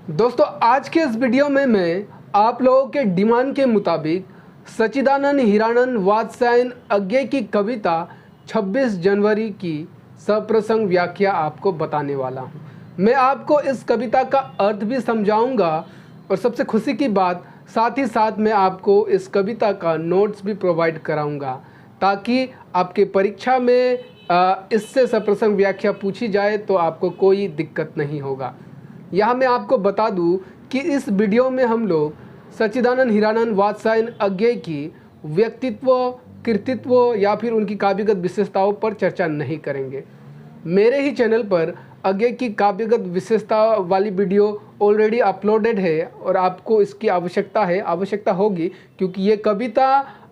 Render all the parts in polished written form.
दोस्तों आज के इस वीडियो में मैं आप लोगों के डिमांड के मुताबिक सच्चिदानंद हीरानंद वात्स्यायन अज्ञे की कविता 26 जनवरी की सप्रसंग व्याख्या आपको बताने वाला हूं। मैं आपको इस कविता का अर्थ भी समझाऊंगा और सबसे खुशी की बात साथ ही साथ मैं आपको इस कविता का नोट्स भी प्रोवाइड कराऊंगा ताकि आपके परीक्षा में इससे सप्रसंग व्याख्या पूछी जाए तो आपको कोई दिक्कत नहीं होगा। यहाँ मैं आपको बता दूं कि इस वीडियो में हम लोग सच्चिदानंद हीरानंद वात्स्यायन अज्ञे की व्यक्तित्व, कृतित्व या फिर उनकी काव्यगत विशेषताओं पर चर्चा नहीं करेंगे। मेरे ही चैनल पर अज्ञे की काव्यगत विशेषता वाली वीडियो ऑलरेडी अपलोडेड है और आपको इसकी आवश्यकता होगी क्योंकि ये कविता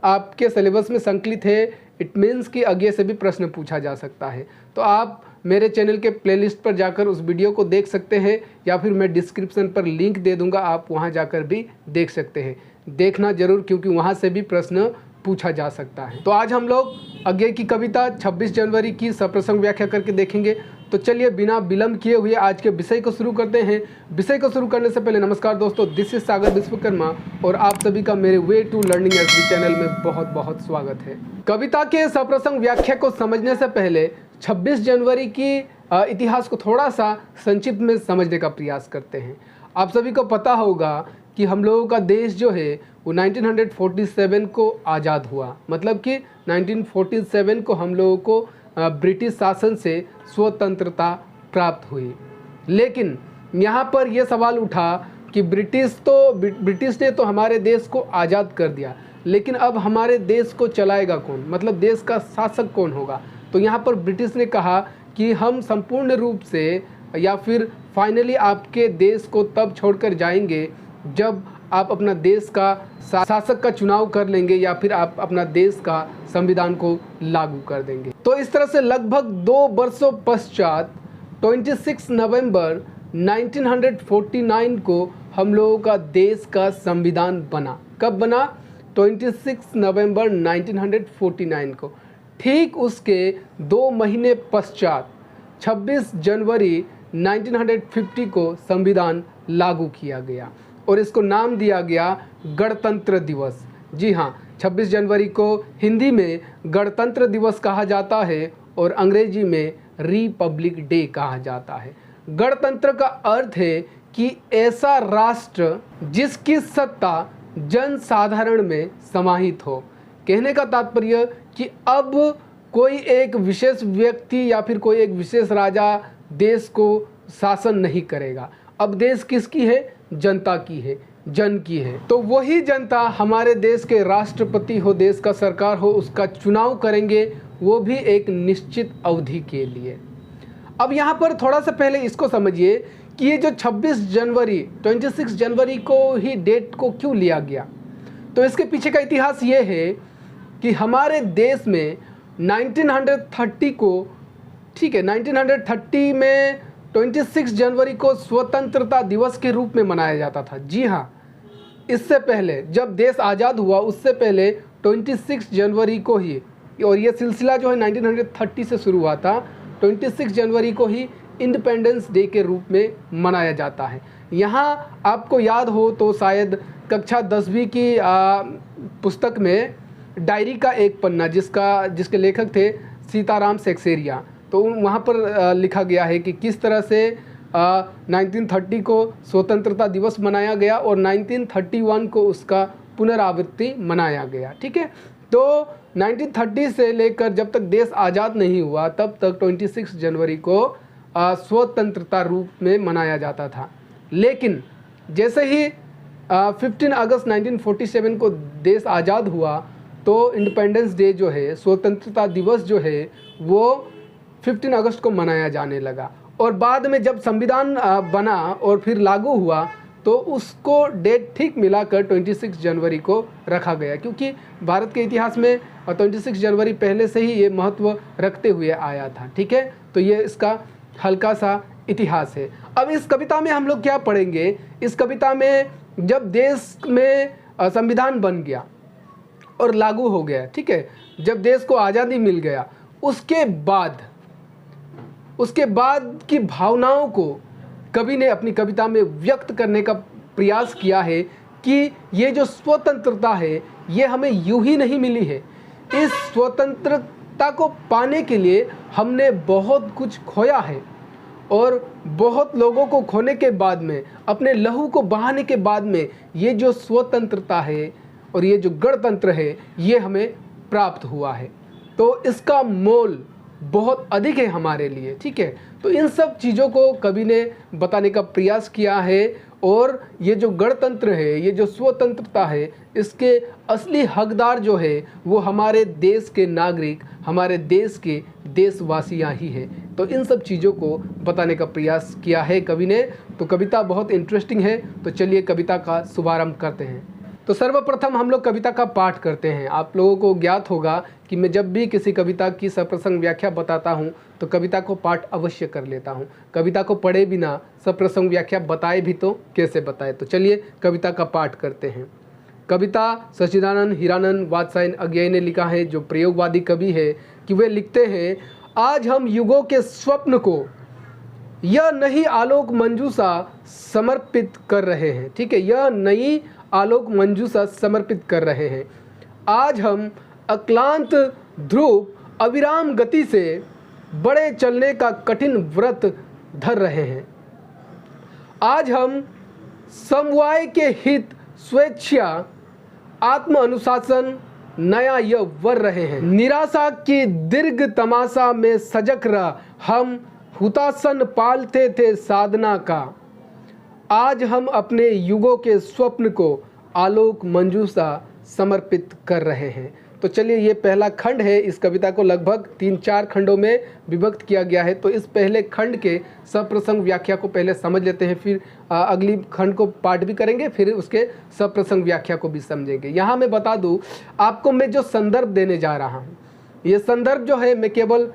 आपके सिलेबस में संकलित है। इट मीन्स कि अज्ञे से भी प्रश्न पूछा जा सकता है। तो आप मेरे चैनल के प्लेलिस्ट पर जाकर उस वीडियो को देख सकते हैं या फिर मैं डिस्क्रिप्शन पर लिंक दे दूंगा, आप वहां जाकर भी देख सकते हैं। देखना जरूर क्योंकि वहां से भी प्रश्न पूछा जा सकता है। तो आज हम लोग अज्ञे की कविता 26 जनवरी की सप्रसंग व्याख्या करके देखेंगे। तो चलिए बिना विलंब किए हुए आज के विषय को शुरू करते हैं। विषय को शुरू करने से पहले नमस्कार दोस्तों, दिस इज सागर विश्वकर्मा और आप सभी का मेरे way to learning SB channel में बहुत बहुत स्वागत है। कविता के सप्रसंग व्याख्या को समझने से पहले 26 जनवरी की इतिहास को थोड़ा सा संक्षिप्त में समझने का प्रयास करते हैं। आप सभी को पता होगा कि हम लोगों का देश जो है वो 1947 को आज़ाद हुआ, मतलब कि 1947 को हम लोगों को ब्रिटिश शासन से स्वतंत्रता प्राप्त हुई। लेकिन यहाँ पर यह सवाल उठा कि ब्रिटिश ने तो हमारे देश को आज़ाद कर दिया, लेकिन अब हमारे देश को चलाएगा कौन, मतलब देश का शासक कौन होगा। तो यहाँ पर ब्रिटिश ने कहा कि हम संपूर्ण रूप से या फिर फाइनली आपके देश को तब छोड़कर जाएंगे जब आप अपना देश का शासक का चुनाव कर लेंगे या फिर आप अपना देश का संविधान को लागू कर देंगे। तो इस तरह से लगभग 2 वर्षों पश्चात 26 नवंबर 1949 को हम लोगों का देश का संविधान बना। कब बना? 26 नवंबर 1949 को। ठीक उसके 2 महीने पश्चात 26 जनवरी 1950 को संविधान लागू किया गया और इसको नाम दिया गया गणतंत्र दिवस। जी हाँ, 26 जनवरी को हिंदी में गणतंत्र दिवस कहा जाता है और अंग्रेजी में रिपब्लिक डे कहा जाता है। गणतंत्र का अर्थ है कि ऐसा राष्ट्र जिसकी सत्ता जन साधारण में समाहित हो। कहने का तात्पर्य कि अब कोई एक विशेष व्यक्ति या फिर कोई एक विशेष राजा देश को शासन नहीं करेगा। अब देश किसकी है? जनता की है, जन की है। तो वही जनता हमारे देश के राष्ट्रपति हो, देश का सरकार हो, उसका चुनाव करेंगे, वो भी एक निश्चित अवधि के लिए। अब यहाँ पर थोड़ा सा पहले इसको समझिए कि ये जो 26 जनवरी को ही डेट को क्यों लिया गया। तो इसके पीछे का इतिहास ये है कि हमारे देश में 1930 को, ठीक है, 1930 में 26 जनवरी को स्वतंत्रता दिवस के रूप में मनाया जाता था। जी हाँ, इससे पहले जब देश आज़ाद हुआ उससे पहले 26 जनवरी को ही, और ये सिलसिला जो है 1930 से शुरू हुआ था, 26 जनवरी को ही इंडिपेंडेंस डे के रूप में मनाया जाता है। यहाँ आपको याद हो तो शायद कक्षा 10वीं की पुस्तक में डायरी का एक पन्ना जिसके लेखक थे सीताराम सेक्सेरिया, तो वहाँ पर लिखा गया है कि किस तरह से 1930 को स्वतंत्रता दिवस मनाया गया और 1931 को उसका पुनरावृत्ति मनाया गया। ठीक है, तो 1930 से लेकर जब तक देश आज़ाद नहीं हुआ तब तक 26 जनवरी को स्वतंत्रता रूप में मनाया जाता था। लेकिन जैसे ही 15 अगस्त 1947 को देश आज़ाद हुआ तो इंडिपेंडेंस डे जो है, स्वतंत्रता दिवस जो है, वो 15 अगस्त को मनाया जाने लगा। और बाद में जब संविधान बना और फिर लागू हुआ तो उसको डेट ठीक मिलाकर 26 जनवरी को रखा गया, क्योंकि भारत के इतिहास में 26 जनवरी पहले से ही ये महत्व रखते हुए आया था। ठीक है, तो ये इसका हल्का सा इतिहास है। अब इस कविता में हम लोग क्या पढ़ेंगे? इस कविता में जब देश में संविधान बन गया और लागू हो गया, ठीक है, जब देश को आज़ादी मिल गया, उसके बाद की भावनाओं को कवि ने अपनी कविता में व्यक्त करने का प्रयास किया है कि ये जो स्वतंत्रता है ये हमें यूं ही नहीं मिली है। इस स्वतंत्रता को पाने के लिए हमने बहुत कुछ खोया है और बहुत लोगों को खोने के बाद में, अपने लहू को बहाने के बाद में ये जो स्वतंत्रता है और ये जो गणतंत्र है ये हमें प्राप्त हुआ है। तो इसका मोल बहुत अधिक है हमारे लिए, ठीक है। तो इन सब चीज़ों को कवि ने बताने का प्रयास किया है और ये जो गणतंत्र है, ये जो स्वतंत्रता है, इसके असली हकदार जो है वो हमारे देश के नागरिक, हमारे देश के देशवासियाँ ही हैं। तो इन सब चीज़ों को बताने का प्रयास किया है कवि ने। तो कविता बहुत इंटरेस्टिंग है, तो चलिए कविता का शुभारंभ करते हैं। तो सर्वप्रथम हम लोग कविता का पाठ करते हैं। आप लोगों को ज्ञात होगा कि मैं जब भी किसी कविता की सप्रसंग व्याख्या बताता हूं तो कविता को पाठ अवश्य कर लेता हूं। कविता को पढ़े बिना सप्रसंग व्याख्या बताए भी तो कैसे बताए। तो चलिए कविता का पाठ करते हैं। कविता सच्चिदानंद हीरानंद वात्स्यायन अज्ञेय ने लिखा है, जो प्रयोगवादी कवि है, कि वे लिखते हैं, आज हम युगों के स्वप्न को यह नई आलोक मंजूषा समर्पित कर रहे हैं। ठीक है, यह नई आलोक मंजूषा समर्पित कर रहे हैं। आज हम अक्लांत ध्रुव अविराम गति से बड़े चलने का कठिन व्रत धर रहे हैं। आज हम समवाय के हित, स्वेच्छा, आत्म अनुशासन नया यह वर रहे हैं। निराशा की दीर्घ तमाशा में सजग रह हम हुतासन पालते थे साधना का। आज हम अपने युगों के स्वप्न को आलोक मंजूषा समर्पित कर रहे हैं। तो चलिए, ये पहला खंड है। इस कविता को लगभग 3-4 खंडों में विभक्त किया गया है। तो इस पहले खंड के सप्रसंग व्याख्या को पहले समझ लेते हैं, फिर अगली खंड को पाठ भी करेंगे, फिर उसके सप्रसंग व्याख्या को भी समझेंगे। यहाँ मैं बता दूँ आपको, मैं जो संदर्भ देने जा रहा हूँ, ये संदर्भ जो है मैं केवल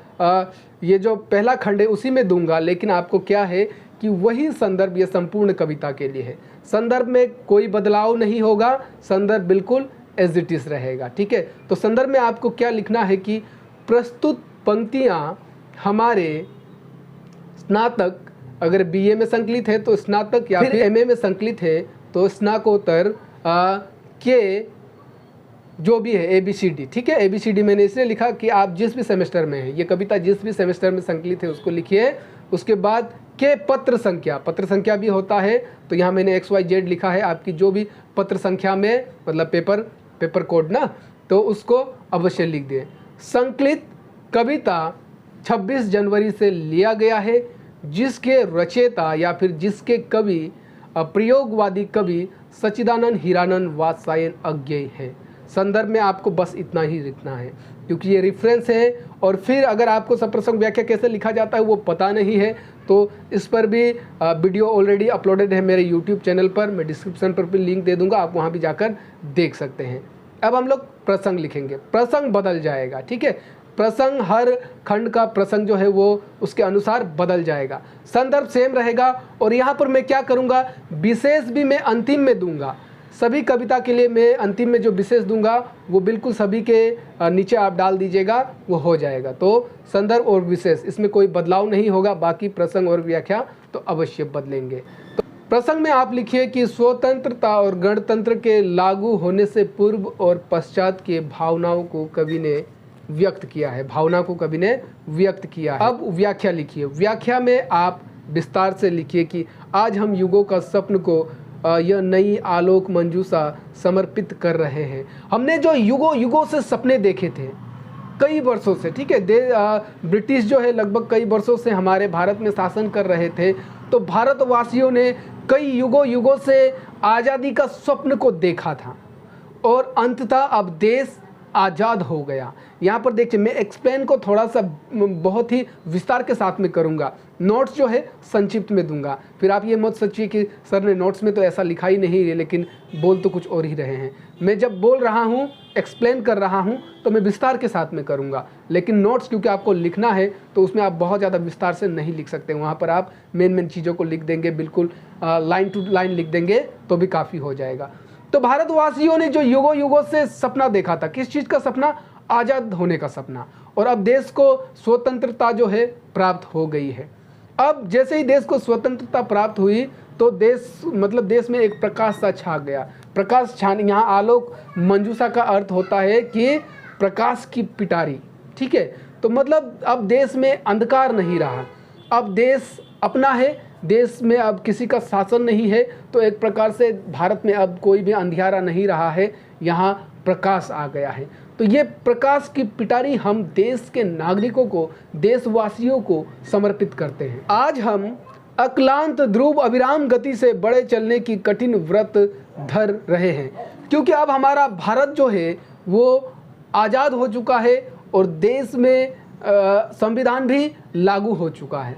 ये जो पहला खंड है उसी में दूंगा, लेकिन आपको क्या है कि वही संदर्भ ये संपूर्ण कविता के लिए है। संदर्भ में कोई बदलाव नहीं होगा, संदर्भ बिल्कुल एज इट इज रहेगा। ठीक है, तो संदर्भ में आपको क्या लिखना है कि प्रस्तुत पंक्तियां हमारे स्नातक, अगर बीए में संकलित है तो स्नातक, या फिर एमए में संकलित है तो स्नाकोत्तर के जो भी है ABCD। ठीक है, ABCD मैंने इसलिए लिखा कि आप जिस भी सेमेस्टर में है, ये कविता जिस भी सेमेस्टर में संकलित है उसको लिखिए। उसके बाद के पत्र संख्या भी होता है, तो यहाँ मैंने XYZ लिखा है। आपकी जो भी पत्र संख्या में, मतलब पेपर कोड ना, तो उसको अवश्य लिख दें। संकलित कविता 26 जनवरी से लिया गया है, जिसके रचयिता या फिर जिसके कवि प्रयोगवादी कवि सच्चिदानंद हीरानंद वात्स्यायन अज्ञेय है। संदर्भ में आपको बस इतना ही लिखना है, क्योंकि ये रेफरेंस है। और फिर अगर आपको सप्रसंग व्याख्या कैसे लिखा जाता है वो पता नहीं है, तो इस पर भी वीडियो ऑलरेडी अपलोडेड है मेरे YouTube चैनल पर। मैं डिस्क्रिप्शन पर भी लिंक दे दूंगा, आप वहाँ भी जाकर देख सकते हैं। अब हम लोग प्रसंग लिखेंगे, प्रसंग बदल जाएगा। ठीक है, प्रसंग, हर खंड का प्रसंग जो है वो उसके अनुसार बदल जाएगा। संदर्भ सेम रहेगा। और यहाँ पर मैं क्या करूँगा, विशेष भी मैं अंतिम में दूंगा। सभी कविता के लिए मैं अंतिम में जो विशेष दूंगा वो बिल्कुल सभी के नीचे आप डाल दीजिएगा, वो हो जाएगा। तो संदर्भ और विशेष, इसमें कोई बदलाव नहीं होगा। बाकी प्रसंग और व्याख्या तो अवश्य बदलेंगे। तो प्रसंग में आप लिखिए कि स्वतंत्रता और गणतंत्र के लागू होने से पूर्व और पश्चात के भावनाओं को कवि ने व्यक्त किया है। भावना को कवि ने व्यक्त किया है। अब व्याख्या लिखिए। व्याख्या में आप विस्तार से लिखिए कि आज हम युगों का स्वप्न को यह नई आलोक मंजूषा समर्पित कर रहे हैं। हमने जो युगों से सपने देखे थे कई वर्षों से, ठीक है, ब्रिटिश जो है लगभग कई वर्षों से हमारे भारत में शासन कर रहे थे। तो भारतवासियों ने कई युगों से आज़ादी का स्वप्न को देखा था और अंततः अब देश आज़ाद हो गया। यहाँ पर देखिए, मैं एक्सप्लेन को थोड़ा सा बहुत ही विस्तार के साथ में करूँगा। नोट्स जो है संक्षिप्त में दूंगा, फिर आप ये मत सोचिए कि सर ने नोट्स में तो ऐसा लिखा ही नहीं है, लेकिन बोल तो कुछ और ही रहे हैं। मैं जब बोल रहा हूँ, एक्सप्लेन कर रहा हूँ, तो मैं विस्तार के साथ में करूँगा। लेकिन नोट्स क्योंकि आपको लिखना है तो उसमें आप बहुत ज़्यादा विस्तार से नहीं लिख सकते। वहाँ पर आप मेन चीज़ों को लिख देंगे, बिल्कुल लाइन टू लाइन लिख देंगे तो भी काफ़ी हो जाएगा। तो भारतवासियों ने जो युगों से सपना देखा था, किस चीज़ का सपना? आज़ाद होने का सपना। और अब देश को स्वतंत्रता जो है प्राप्त हो गई है। अब जैसे ही देश को स्वतंत्रता प्राप्त हुई तो देश में एक प्रकाश सा छा गया। प्रकाश छाने, यहाँ आलोक मंजूषा का अर्थ होता है कि प्रकाश की पिटारी, ठीक है। तो मतलब अब देश में अंधकार नहीं रहा, अब देश अपना है, देश में अब किसी का शासन नहीं है। तो एक प्रकार से भारत में अब कोई भी अंधियारा नहीं रहा है, यहाँ प्रकाश आ गया है। तो ये प्रकाश की पिटारी हम देश के नागरिकों को, देशवासियों को समर्पित करते हैं। आज हम अक्लांत ध्रुव अविराम गति से बढ़े चलने की कठिन व्रत धर रहे हैं, क्योंकि अब हमारा भारत जो है वो आज़ाद हो चुका है और देश में संविधान भी लागू हो चुका है।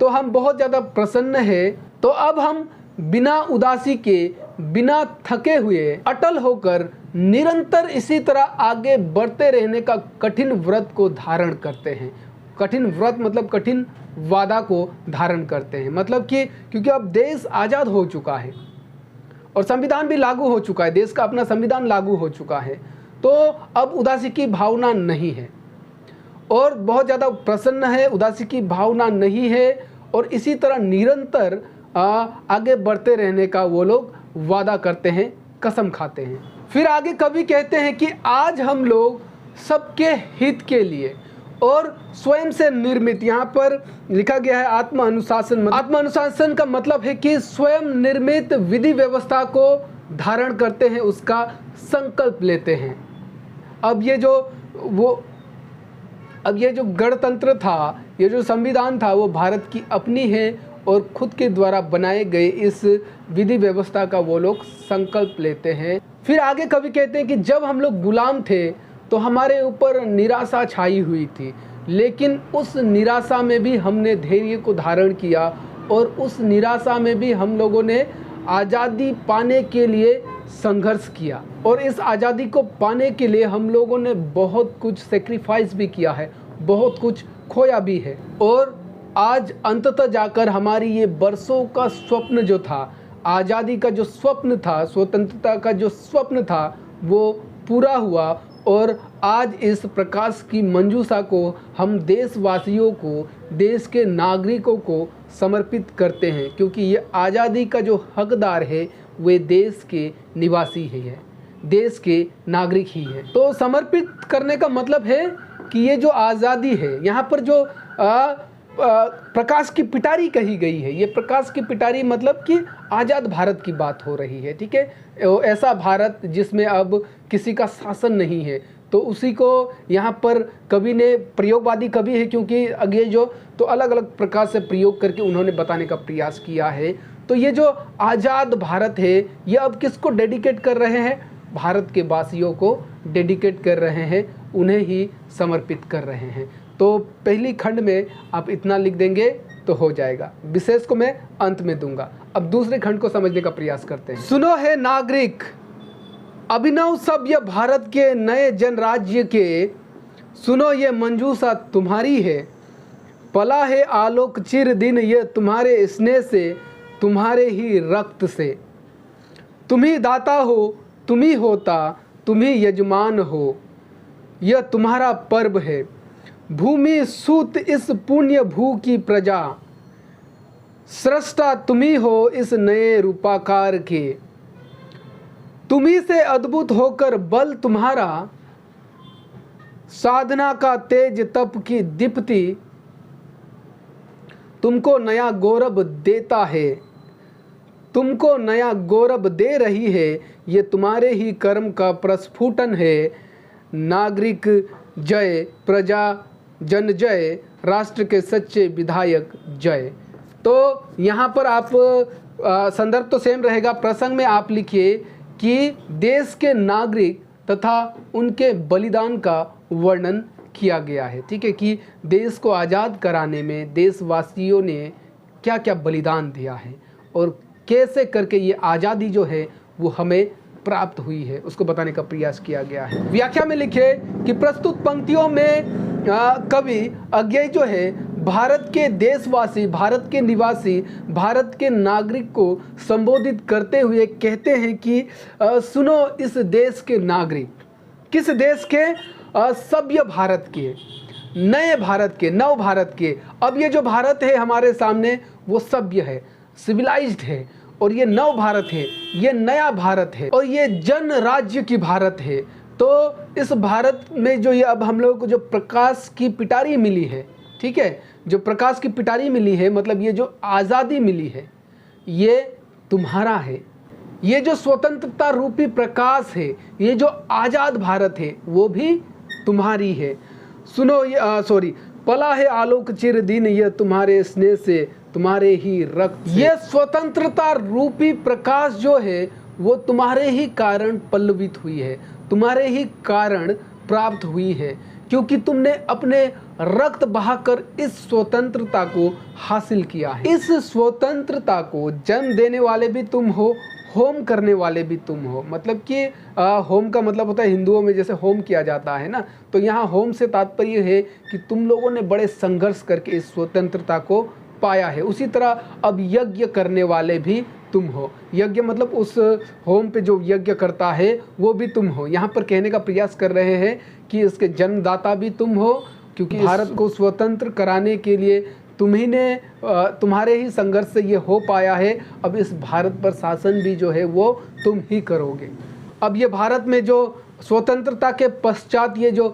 तो हम बहुत ज़्यादा प्रसन्न हैं। तो अब हम बिना उदासी के, बिना थके हुए, अटल होकर निरंतर इसी तरह आगे बढ़ते रहने का कठिन व्रत को धारण करते हैं। कठिन व्रत मतलब कठिन वादा को धारण करते हैं, मतलब कि क्योंकि अब देश आज़ाद हो चुका है और संविधान भी लागू हो चुका है, देश का अपना संविधान लागू हो चुका है। तो अब उदासी की भावना नहीं है और बहुत ज़्यादा प्रसन्न है, उदासी की भावना नहीं है और इसी तरह निरंतर आगे बढ़ते रहने का वो लोग वादा करते हैं, कसम खाते हैं। फिर आगे कवि कहते हैं कि आज हम लोग सबके हित के लिए और स्वयं से निर्मित, यहाँ पर लिखा गया है आत्म अनुशासन। आत्म अनुशासन का मतलब है कि स्वयं निर्मित विधि व्यवस्था को धारण करते हैं, उसका संकल्प लेते हैं। अब ये जो गणतंत्र था, ये जो संविधान था, वो भारत की अपनी है और खुद के द्वारा बनाए गए इस विधि व्यवस्था का वो लोग संकल्प लेते हैं। फिर आगे कवि कहते हैं कि जब हम लोग गुलाम थे तो हमारे ऊपर निराशा छाई हुई थी, लेकिन उस निराशा में भी हमने धैर्य को धारण किया और उस निराशा में भी हम लोगों ने आज़ादी पाने के लिए संघर्ष किया और इस आज़ादी को पाने के लिए हम लोगों ने बहुत कुछ सेक्रीफाइस भी किया है, बहुत कुछ खोया भी है। और आज अंततः जाकर हमारी ये बरसों का स्वप्न जो था, आज़ादी का जो स्वप्न था, स्वतंत्रता का जो स्वप्न था, वो पूरा हुआ और आज इस प्रकाश की मंजूषा को हम देशवासियों को, देश के नागरिकों को समर्पित करते हैं, क्योंकि ये आज़ादी का जो हकदार है वे देश के निवासी ही है, देश के नागरिक ही है। तो समर्पित करने का मतलब है कि ये जो आज़ादी है, यहाँ पर जो प्रकाश की पिटारी कही गई है, ये प्रकाश की पिटारी मतलब कि आज़ाद भारत की बात हो रही है, ठीक है। ऐसा भारत जिसमें अब किसी का शासन नहीं है, तो उसी को यहाँ पर कवि ने, प्रयोगवादी कवि है क्योंकि आगे जो तो अलग अलग प्रकार से प्रयोग करके उन्होंने बताने का प्रयास किया है। तो ये जो आज़ाद भारत है, ये अब किसको डेडिकेट कर रहे हैं? भारत के वासियों को डेडिकेट कर रहे हैं, उन्हें ही समर्पित कर रहे हैं। तो पहली खंड में आप इतना लिख देंगे तो हो जाएगा, विशेष को मैं अंत में दूंगा। अब दूसरे खंड को समझने का प्रयास करते हैं। सुनो है नागरिक, अभिनव सभ्य भारत के नए जनराज्य के, सुनो ये मंजूषा तुम्हारी है, पला है आलोक चिर दिन ये तुम्हारे स्नेह से, तुम्हारे ही रक्त से। तुम ही दाता हो, तुम ही होता, तुम ही यजमान हो, यह तुम्हारा पर्व है। भूमि सूत इस पुण्य भू की प्रजा, सृष्टा तुम्ही हो इस नए रूपाकार के। तुम्ही से अद्भुत होकर बल तुम्हारा, साधना का तेज तप की दीप्ति, तुमको नया गौरव देता है, तुमको नया गौरव दे रही है, ये तुम्हारे ही कर्म का प्रस्फुटन है। नागरिक जय, प्रजा जन जय, राष्ट्र के सच्चे विधायक जय। तो यहाँ पर आप संदर्भ तो सेम रहेगा, प्रसंग में आप लिखिए कि देश के नागरिक तथा उनके बलिदान का वर्णन किया गया है, ठीक है, कि देश को आज़ाद कराने में देशवासियों ने क्या क्या बलिदान दिया है और कैसे करके ये आज़ादी जो है वो हमें प्राप्त हुई है, उसको बताने का प्रयास किया गया है। व्याख्या में लिखे कि प्रस्तुत पंक्तियों में कवि अज्ञेय जो है भारत के देशवासी, भारत के निवासी, भारत के नागरिक को संबोधित करते हुए कहते हैं कि सुनो इस देश के नागरिक, किस देश के? सभ्य भारत के। नए भारत के, नव भारत के। अब ये जो भारत है हमारे सामने वो सभ्य है, सिविलाइज्ड है, और ये नव भारत है, ये नया भारत है, और ये जन राज्य की भारत है। तो इस भारत में जो ये अब हम लोगों को जो प्रकाश की पिटारी मिली है, ठीक है, जो प्रकाश की पिटारी मिली है, मतलब ये जो आज़ादी मिली है, ये तुम्हारा है। ये जो स्वतंत्रता रूपी प्रकाश है, ये जो आज़ाद भारत है, वो भी तुम्हारी है। सुनो ये पला है आलोक चिर दिन, ये तुम्हारे स्नेह से तुम्हारे ही रक्त। ये स्वतंत्रता रूपी प्रकाश जो है वो तुम्हारे ही कारण पल्लवित हुई है, तुम्हारे ही कारण प्राप्त हुई है, क्योंकि तुमने अपने रक्त बहाकर इस स्वतंत्रता को हासिल किया है। इस स्वतंत्रता को जन्म देने वाले भी तुम हो, होम करने वाले भी तुम हो। मतलब कि होम का मतलब होता है हिंदुओं में जैसे होम किया जाता है ना, तो यहाँ होम से तात्पर्य है कि तुम लोगों ने बड़े संघर्ष करके इस स्वतंत्रता को पाया है। उसी तरह अब यज्ञ करने वाले भी तुम हो। यज्ञ मतलब उस होम पे जो यज्ञ करता है वो भी तुम हो। यहाँ पर कहने का प्रयास कर रहे हैं कि इसके जन्मदाता भी तुम हो, क्योंकि भारत को स्वतंत्र कराने के लिए तुम्हारे ही संघर्ष से ये हो पाया है। अब इस भारत पर शासन भी जो है वो तुम ही करोगे। अब ये भारत में जो स्वतंत्रता के पश्चात ये जो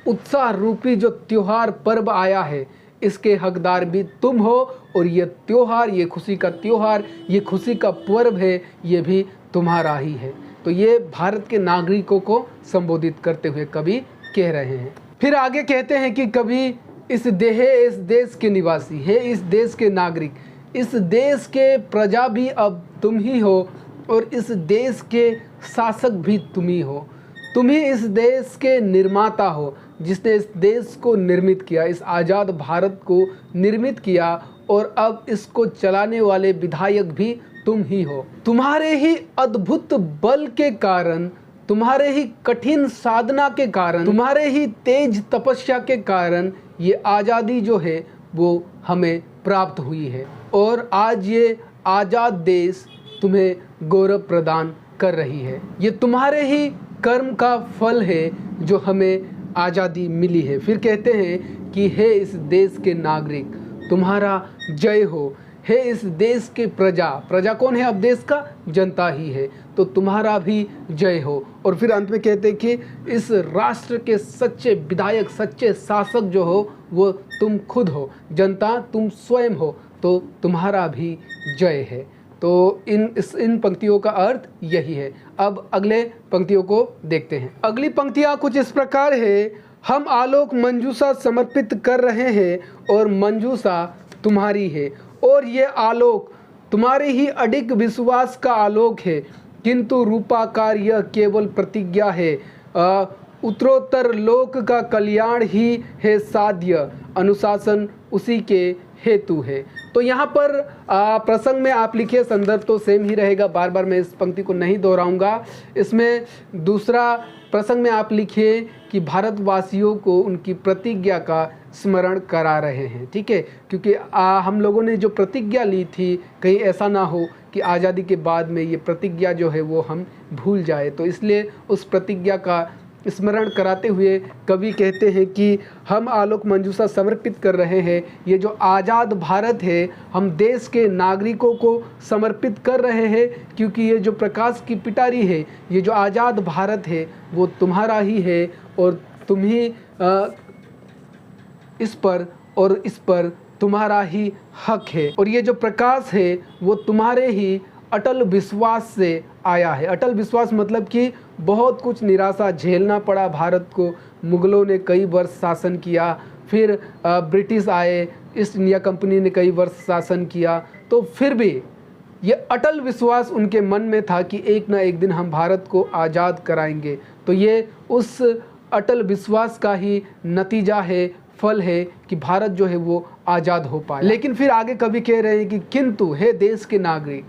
उत्साह रूपी जो त्योहार पर्व आया है, इसके हकदार भी तुम हो, और ये त्योहार, ये खुशी का त्योहार, ये खुशी का पर्व है, ये भी तुम्हारा ही है। तो ये भारत के नागरिकों को संबोधित करते हुए कवि कह रहे हैं। फिर आगे कहते हैं कि कवि इस देश के निवासी है, इस देश के नागरिक, इस देश के प्रजा भी अब तुम ही हो, और इस देश के शासक भी तुम ही हो। तुम ही इस देश के निर्माता हो, जिसने इस देश को निर्मित किया, इस आज़ाद भारत को निर्मित किया, और अब इसको चलाने वाले विधायक भी तुम ही हो। तुम्हारे ही अद्भुत बल के कारण, तुम्हारे ही कठिन साधना के कारण, तुम्हारे ही तेज तपस्या के कारण ये आज़ादी जो है वो हमें प्राप्त हुई है, और आज ये आज़ाद देश तुम्हें गौरव प्रदान कर रही है। ये तुम्हारे ही कर्म का फल है जो हमें आज़ादी मिली है। फिर कहते हैं कि हे इस देश के नागरिक, तुम्हारा जय हो। हे इस देश के प्रजा कौन है? अब देश का जनता ही है, तो तुम्हारा भी जय हो। और फिर अंत में कहते हैं कि इस राष्ट्र के सच्चे विधायक, सच्चे शासक जो हो वो तुम खुद हो, जनता तुम स्वयं हो, तो तुम्हारा भी जय है। तो इन पंक्तियों का अर्थ यही है। अब अगले पंक्तियों को देखते हैं। अगली पंक्तियाँ कुछ इस प्रकार है। हम आलोक मंजूषा समर्पित कर रहे हैं, और मंजूषा तुम्हारी है, और ये आलोक तुम्हारे ही अडिग विश्वास का आलोक है, किंतु रूपाकार यह केवल प्रतिज्ञा है। उत्तरोत्तर लोक का कल्याण ही है साध्य, अनुशासन उसी के हेतु है। तो यहाँ पर प्रसंग में आप लिखिए, संदर्भ तो सेम ही रहेगा, बार बार मैं इस पंक्ति को नहीं दोहराऊंगा। इसमें दूसरा प्रसंग में आप लिखिए कि भारतवासियों को उनकी प्रतिज्ञा का स्मरण करा रहे हैं, ठीक है, क्योंकि हम लोगों ने जो प्रतिज्ञा ली थी, कहीं ऐसा ना हो कि आज़ादी के बाद में ये प्रतिज्ञा जो है वो हम भूल जाए। तो इसलिए उस प्रतिज्ञा का स्मरण कराते हुए कवि कहते हैं कि हम आलोक मंजूषा समर्पित कर रहे हैं। ये जो आज़ाद भारत है हम देश के नागरिकों को समर्पित कर रहे हैं, क्योंकि ये जो प्रकाश की पिटारी है, ये जो आज़ाद भारत है वो तुम्हारा ही है, और तुम ही इस पर तुम्हारा ही हक है। और ये जो प्रकाश है वो तुम्हारे ही अटल विश्वास से आया है। अटल विश्वास मतलब कि बहुत कुछ निराशा झेलना पड़ा भारत को। मुग़लों ने कई वर्ष शासन किया, फिर ब्रिटिश आए, ईस्ट इंडिया कंपनी ने कई वर्ष शासन किया, तो फिर भी ये अटल विश्वास उनके मन में था कि एक ना एक दिन हम भारत को आज़ाद कराएंगे। तो ये उस अटल विश्वास का ही नतीजा है, फल है कि भारत जो है वो आज़ाद हो पाए। लेकिन फिर आगे कवि कह रहे हैं कि किंतु हे देश के नागरिक,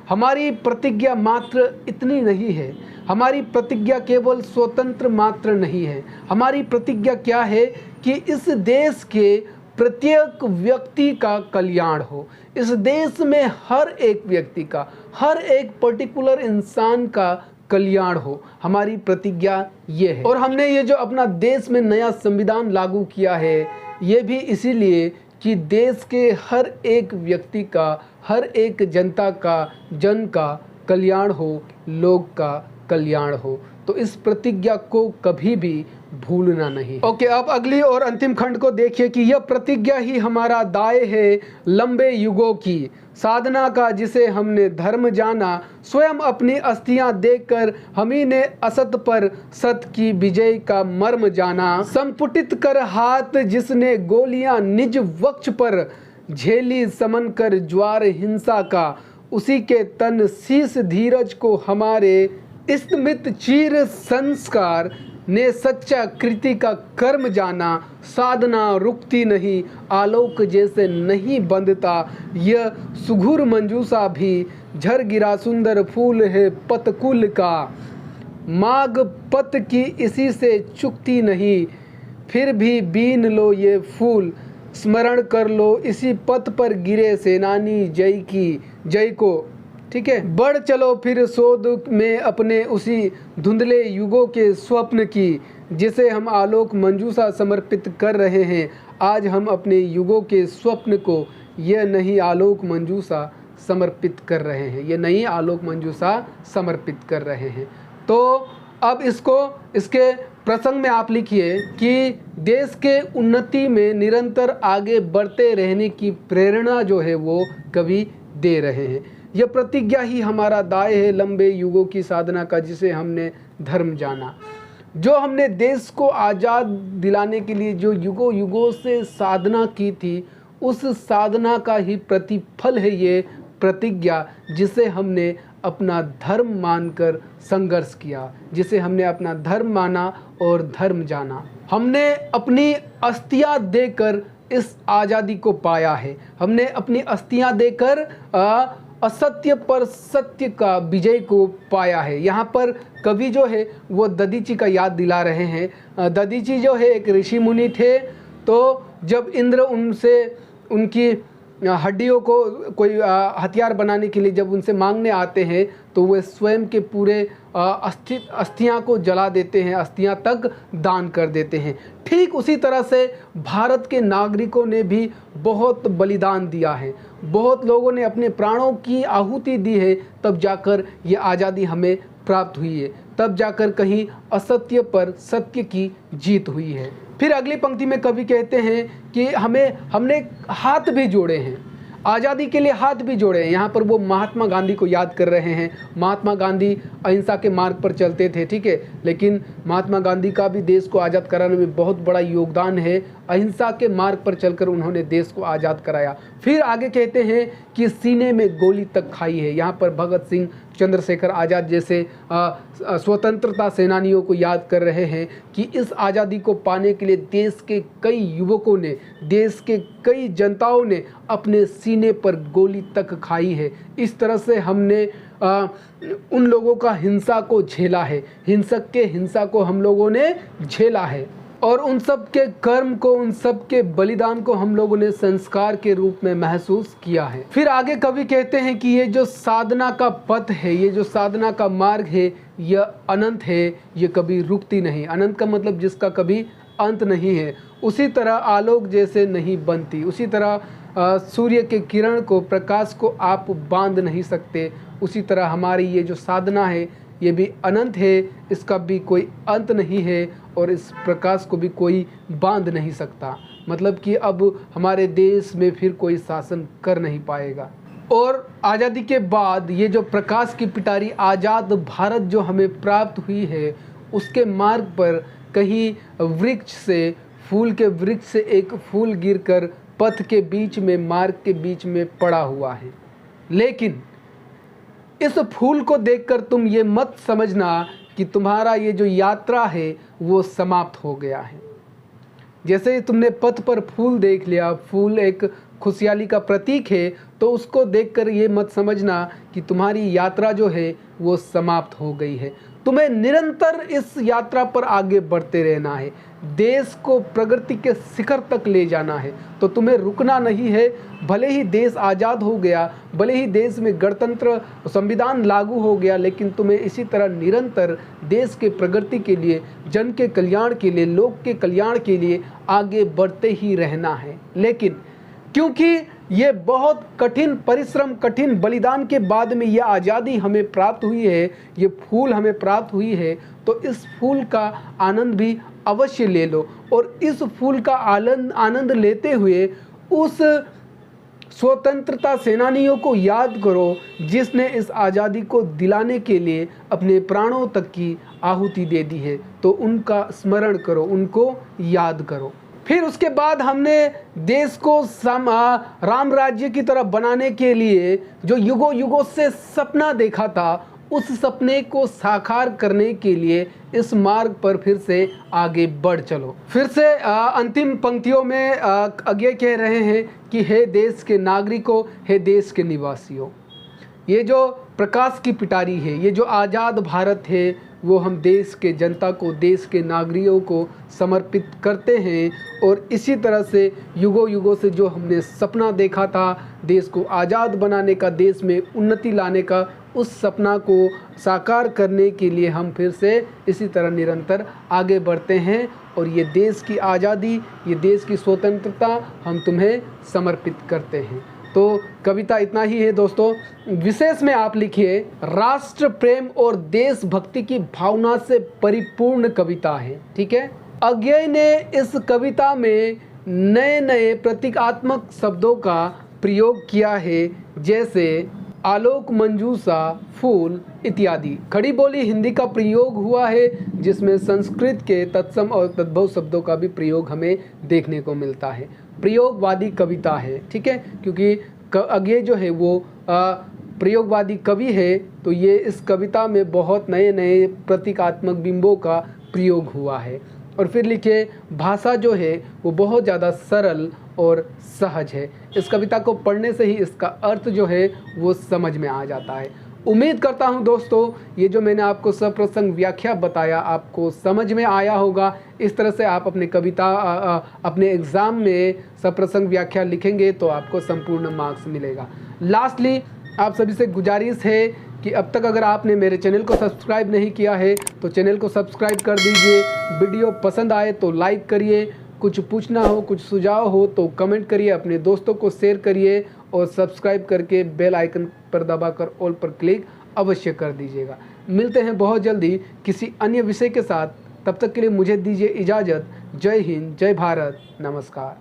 हमारी प्रतिज्ञा मात्र इतनी नहीं है। हमारी प्रतिज्ञा केवल स्वतंत्र मात्र नहीं है। हमारी प्रतिज्ञा क्या है कि इस देश के प्रत्येक व्यक्ति का कल्याण हो। इस देश में हर एक व्यक्ति का, हर एक पर्टिकुलर इंसान का कल्याण हो। हमारी प्रतिज्ञा ये है। और हमने ये जो अपना देश में नया संविधान लागू किया है, ये भी इसीलिए कि देश के हर एक व्यक्ति का, हर एक जनता का, जन का कल्याण हो, लोग का कल्याण हो। तो इस प्रतिज्ञा को कभी भी भूलना नहीं। ओके, अब अगली और अंतिम खंड को देखिए कि यह प्रतिज्ञा ही हमारा दाय है लंबे युगों की साधना का, जिसे हमने धर्म जाना। स्वयं अपनी अस्थियां देकर हमी ने असत पर सत की विजय का मर्म जाना। संपुटित कर हाथ जिसने गोलियां निज वक्ष पर झेली, समन कर ज्वार हिंसा का, उसी के तन शीस धीरज को हमारे स्मित चीर संस्कार ने सच्चा कृति का कर्म जाना। साधना रुकती नहीं, आलोक जैसे नहीं बंधता, यह सुघुर मंजूसा भी झर गिरा सुंदर फूल है पतकुल का। माग पत की इसी से चुकती नहीं, फिर भी बीन लो ये फूल, स्मरण कर लो इसी पथ पर गिरे सेनानी जय की जय को। ठीक है, बढ़ चलो फिर शोध में अपने उसी धुंधले युगों के स्वप्न की, जिसे हम आलोक मंजूसा समर्पित कर रहे हैं। आज हम अपने युगों के स्वप्न को यह नई आलोक मंजूसा समर्पित कर रहे हैं, ये नई आलोक मंजूसा समर्पित कर रहे हैं। तो अब इसके प्रसंग में आप लिखिए कि देश के उन्नति में निरंतर आगे बढ़ते रहने की प्रेरणा जो है वो कवि दे रहे हैं। यह प्रतिज्ञा ही हमारा दाय है लंबे युगों की साधना का, जिसे हमने धर्म जाना। जो हमने देश को आज़ाद दिलाने के लिए जो युगों युगों से साधना की थी, उस साधना का ही प्रतिफल है ये प्रतिज्ञा, जिसे हमने अपना धर्म मानकर संघर्ष किया, जिसे हमने अपना धर्म माना और धर्म जाना। हमने अपनी अस्थियां देकर इस आज़ादी को पाया है। हमने अपनी अस्थियां देकर असत्य पर सत्य का विजय को पाया है। यहाँ पर कवि जो है वो दधीची का याद दिला रहे हैं। दधीची जो है एक ऋषि मुनि थे। तो जब इंद्र उनसे उनकी हड्डियों को कोई हथियार बनाने के लिए जब उनसे मांगने आते हैं, तो वे स्वयं के पूरे अस्थियां को जला देते हैं, अस्थियां तक दान कर देते हैं। ठीक उसी तरह से भारत के नागरिकों ने भी बहुत बलिदान दिया है, बहुत लोगों ने अपने प्राणों की आहुति दी है, तब जाकर ये आज़ादी हमें प्राप्त हुई है, तब जाकर कहीं असत्य पर सत्य की जीत हुई है। फिर अगली पंक्ति में कवि कहते हैं कि हमने हाथ भी जोड़े हैं, आज़ादी के लिए हाथ भी जोड़े हैं। यहाँ पर वो महात्मा गांधी को याद कर रहे हैं। महात्मा गांधी अहिंसा के मार्ग पर चलते थे, ठीक है, लेकिन महात्मा गांधी का भी देश को आज़ाद कराने में बहुत बड़ा योगदान है। अहिंसा के मार्ग पर चलकर उन्होंने देश को आज़ाद कराया। फिर आगे कहते हैं कि सीने में गोली तक खाई है। यहाँ पर भगत सिंह, चंद्रशेखर आज़ाद जैसे स्वतंत्रता सेनानियों को याद कर रहे हैं कि इस आज़ादी को पाने के लिए देश के कई युवकों ने, देश के कई जनताओं ने अपने सीने पर गोली तक खाई है। इस तरह से हमने उन लोगों का हिंसा को झेला है, हिंसक के हिंसा को हम लोगों ने झेला है, और उन सब के कर्म को, उन सब के बलिदान को हम लोगों ने संस्कार के रूप में महसूस किया है। फिर आगे कवि कहते हैं कि ये जो साधना का पथ है, ये जो साधना का मार्ग है, यह अनंत है, ये कभी रुकती नहीं। अनंत का मतलब जिसका कभी अंत नहीं है। उसी तरह आलोक जैसे नहीं बनती, उसी तरह सूर्य के किरण को, प्रकाश को आप बांध नहीं सकते, उसी तरह हमारी ये जो साधना है ये भी अनंत है, इसका भी कोई अंत नहीं है, और इस प्रकाश को भी कोई बांध नहीं सकता। मतलब कि अब हमारे देश में फिर कोई शासन कर नहीं पाएगा। और आज़ादी के बाद ये जो प्रकाश की पिटारी आज़ाद भारत जो हमें प्राप्त हुई है, उसके मार्ग पर कहीं वृक्ष से, फूल के वृक्ष से एक फूल गिरकर पथ के बीच में, मार्ग के बीच में पड़ा हुआ है। लेकिन इस फूल को देखकर तुम ये मत समझना कि तुम्हारा ये जो यात्रा है वो समाप्त हो गया है। जैसे ही तुमने पथ पर फूल देख लिया, फूल एक खुशहाली का प्रतीक है, तो उसको देखकर ये मत समझना कि तुम्हारी यात्रा जो है वो समाप्त हो गई है। तुम्हें निरंतर इस यात्रा पर आगे बढ़ते रहना है, देश को प्रगति के शिखर तक ले जाना है। तो तुम्हें रुकना नहीं है। भले ही देश आज़ाद हो गया, भले ही देश में गणतंत्र संविधान लागू हो गया, लेकिन तुम्हें इसी तरह निरंतर देश के प्रगति के लिए, जन के कल्याण के लिए, लोक के कल्याण के लिए आगे बढ़ते ही रहना है। लेकिन क्योंकि ये बहुत कठिन परिश्रम, कठिन बलिदान के बाद में यह आज़ादी हमें प्राप्त हुई है, ये फूल हमें प्राप्त हुई है, तो इस फूल का आनंद भी अवश्य ले लो। और इस फूल का आनंद लेते हुए उस स्वतंत्रता सेनानियों को याद करो जिसने इस आज़ादी को दिलाने के लिए अपने प्राणों तक की आहुति दे दी है। तो उनका स्मरण करो, उनको याद करो। फिर उसके बाद हमने देश को राम राज्य की तरफ बनाने के लिए जो युगों युगों से सपना देखा था, उस सपने को साकार करने के लिए इस मार्ग पर फिर से आगे बढ़ चलो। फिर से अंतिम पंक्तियों में आगे कह रहे हैं कि हे देश के नागरिकों, हे देश के निवासियों, ये जो प्रकाश की पिटारी है, ये जो आज़ाद भारत है, वो हम देश के जनता को, देश के नागरिकों को समर्पित करते हैं। और इसी तरह से युगों युगों से जो हमने सपना देखा था देश को आज़ाद बनाने का, देश में उन्नति लाने का, उस सपना को साकार करने के लिए हम फिर से इसी तरह निरंतर आगे बढ़ते हैं। और ये देश की आज़ादी, ये देश की स्वतंत्रता हम तुम्हें समर्पित करते हैं। तो कविता इतना ही है दोस्तों। विशेष में आप लिखिए, राष्ट्र प्रेम और देशभक्ति की भावना से परिपूर्ण कविता है। ठीक है। अज्ञेय ने इस कविता में नए नए प्रतीकात्मक शब्दों का प्रयोग किया है, जैसे आलोक, मंजूषा, फूल इत्यादि। खड़ी बोली हिंदी का प्रयोग हुआ है, जिसमें संस्कृत के तत्सम और तद्भव शब्दों का भी प्रयोग हमें देखने को मिलता है। प्रयोगवादी कविता है। ठीक है, क्योंकि अज्ञेय जो है वो प्रयोगवादी कवि है, तो ये इस कविता में बहुत नए नए प्रतीकात्मक बिंबों का प्रयोग हुआ है। और फिर लिखे, भाषा जो है वो बहुत ज़्यादा सरल और सहज है। इस कविता को पढ़ने से ही इसका अर्थ जो है वो समझ में आ जाता है। उम्मीद करता हूं दोस्तों, ये जो मैंने आपको सप्रसंग व्याख्या बताया आपको समझ में आया होगा। इस तरह से आप अपने कविता अपने एग्ज़ाम में सप्रसंग व्याख्या लिखेंगे तो आपको संपूर्ण मार्क्स मिलेगा। लास्टली आप सभी से गुजारिश है कि अब तक अगर आपने मेरे चैनल को सब्सक्राइब नहीं किया है तो चैनल को सब्सक्राइब कर दीजिए। वीडियो पसंद आए तो लाइक करिए, कुछ पूछना हो, कुछ सुझाव हो तो कमेंट करिए, अपने दोस्तों को शेयर करिए और सब्सक्राइब करके बेल आइकन पर दबाकर ऑल पर क्लिक अवश्य कर दीजिएगा। मिलते हैं बहुत जल्दी किसी अन्य विषय के साथ। तब तक के लिए मुझे दीजिए इजाज़त। जय हिंद, जय भारत, नमस्कार।